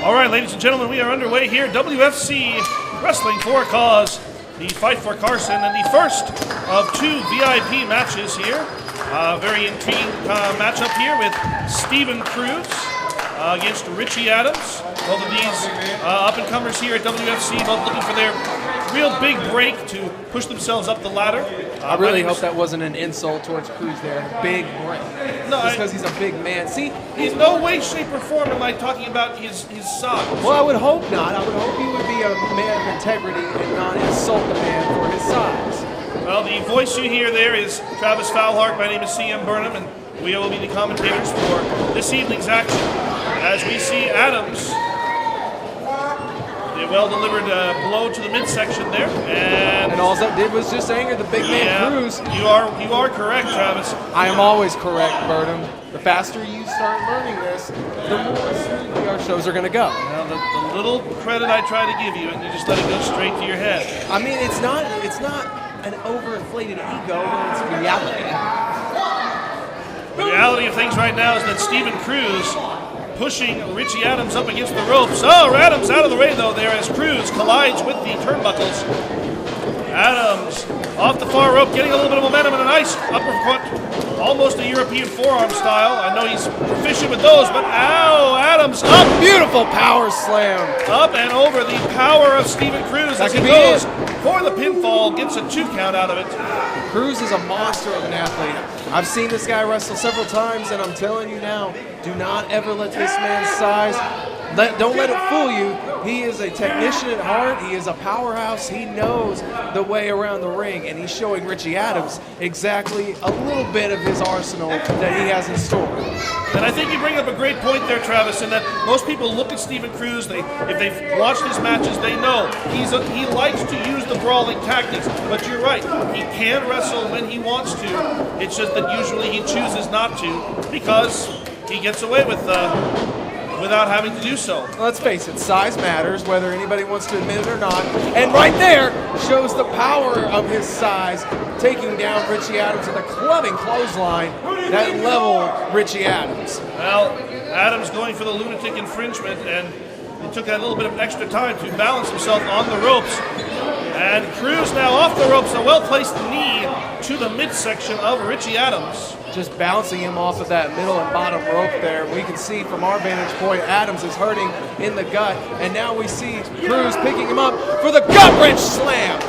All right, ladies and gentlemen, we are underway here. WFC Wrestling for a Cause, the Fight for Karson, and the first of two VIP matches here. Very intriguing matchup here with Stephen Cruze against Richie Adams. Both of these up-and-comers here at WFC, both looking for their real big break to push themselves up the ladder. I really hope that wasn't an insult towards Cruze there. Big break. No, just because he's a big man. See, he's no way, shape, or form am I talking about his size. Well, I would hope not. I would hope he would be a man of integrity and not insult the man for his size. Well, the voice you hear there is Travis Foulhart. My name is CM Burnham, and we will be the commentators for this evening's action. As we see Adams, a well-delivered blow to the midsection there, and all that did was just anger the big man Cruze. You are correct, Travis. I am always correct, Burnham. The faster you start learning this, the more smoothly our shows are going to go. Now, the little credit I try to give you, and you just let it go straight to your head. I mean, it's not an overinflated ego, but it's reality. The reality of things right now is that Stephen Cruze pushing Richie Adams up against the ropes. Oh, Adams out of the way, though, there as Cruze collides with the turnbuckles. Adams off the far rope, getting a little bit of momentum and a nice uppercut, almost a European forearm style. I know he's proficient with those, but ow, Adams up. Beautiful power slam. Up and over, the power of Stephen Cruze as he goes for the pinfall, gets a 2 count out of it. Cruze is a monster of an athlete. I've seen this guy wrestle several times, and I'm telling you now, do not ever let this man's size, don't let it fool you. He is a technician at heart. He is a powerhouse. He knows the way around the ring, and he's showing Richie Adams exactly a little bit of his arsenal that he has in store. And I think you bring up a great point there, Travis, in that most people look at Stephen Cruze, if they've watched his matches, they know he likes to use the brawling tactics, but you're right, he can wrestle when he wants to. It's just that usually he chooses not to because he gets away with without having to do so. Well, let's face it, size matters, whether anybody wants to admit it or not. And right there shows the power of his size, taking down Richie Adams with a clubbing clothesline that leveled Richie Adams. Well, Adams going for the lunatic infringement, and he took that little bit of extra time to balance himself on the ropes. And Cruze now off the ropes, a well-placed knee to the midsection of Richie Adams. Just bouncing him off of that middle and bottom rope there. We can see from our vantage point, Adams is hurting in the gut. And now we see Cruze picking him up for the gut wrench slam.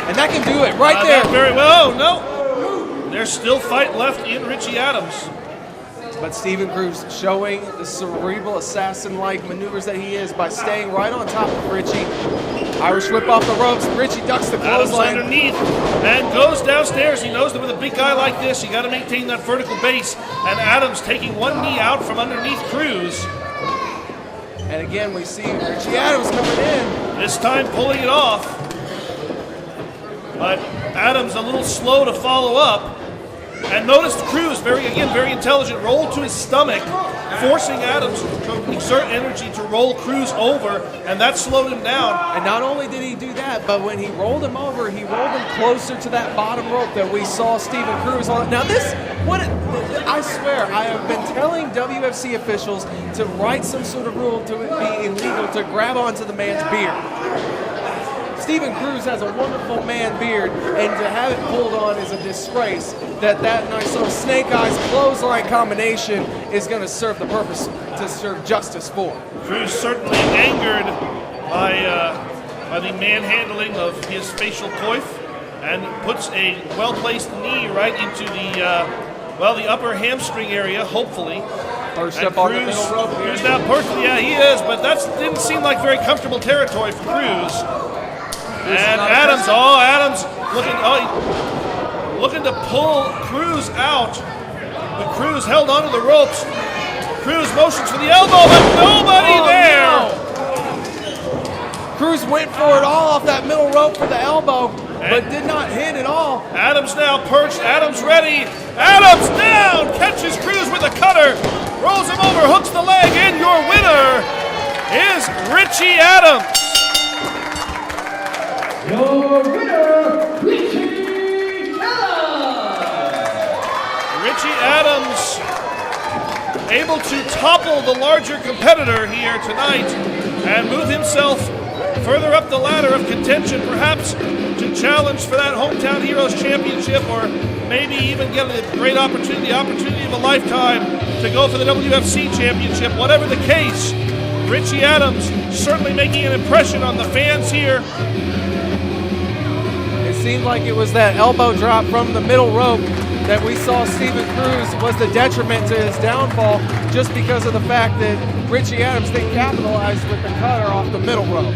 And that can do it right there. Very well. Oh, no. There's still fight left in Richie Adams. But Stephen Cruze showing the cerebral assassin-like maneuvers that he is by staying right on top of Richie. Irish whip off the ropes. Richie ducks the clothesline. Underneath and goes downstairs. He knows that with a big guy like this, you got to maintain that vertical base. And Adams taking one knee out from underneath Cruze. And again, we see Richie Adams coming in. This time pulling it off. But Adams a little slow to follow up. And notice Cruze, very intelligent, rolled to his stomach, forcing Adams to exert energy to roll Cruze over, and that slowed him down. And not only did he do that, but when he rolled him over, he rolled him closer to that bottom rope that we saw Stephen Cruze on. Now I swear, I have been telling WFC officials to write some sort of rule to it be illegal to grab onto the man's beard. Stephen Cruze has a wonderful man beard, and to have it pulled on is a disgrace. That nice little snake eyes clothesline combination is going to serve the purpose to serve justice for. Cruze certainly angered by the manhandling of his facial coif, and puts a well-placed knee right into the upper hamstring area, hopefully. First up on the middle rope here. Cruze now perfectly, yeah, he is, but that didn't seem like very comfortable territory for Cruze. And Adams looking to pull Cruze out. But Cruze held onto the ropes. Cruze motions for the elbow, but nobody there. No. Cruze went for it all off that middle rope for the elbow, but did not hit at all. Adams now perched. Adams ready. Adams down. Catches Cruze with a cutter. Rolls him over. Hooks the leg. And your winner is Richie Adams. Your winner, Richie Adams! Richie Adams able to topple the larger competitor here tonight and move himself further up the ladder of contention, perhaps to challenge for that Hometown Heroes Championship, or maybe even get a great opportunity, the opportunity of a lifetime to go for the WFC Championship. Whatever the case, Richie Adams certainly making an impression on the fans here. It seemed like it was that elbow drop from the middle rope that we saw Steven Cruze was the detriment to his downfall, just because of the fact that Richie Adams, they capitalized with the cutter off the middle rope.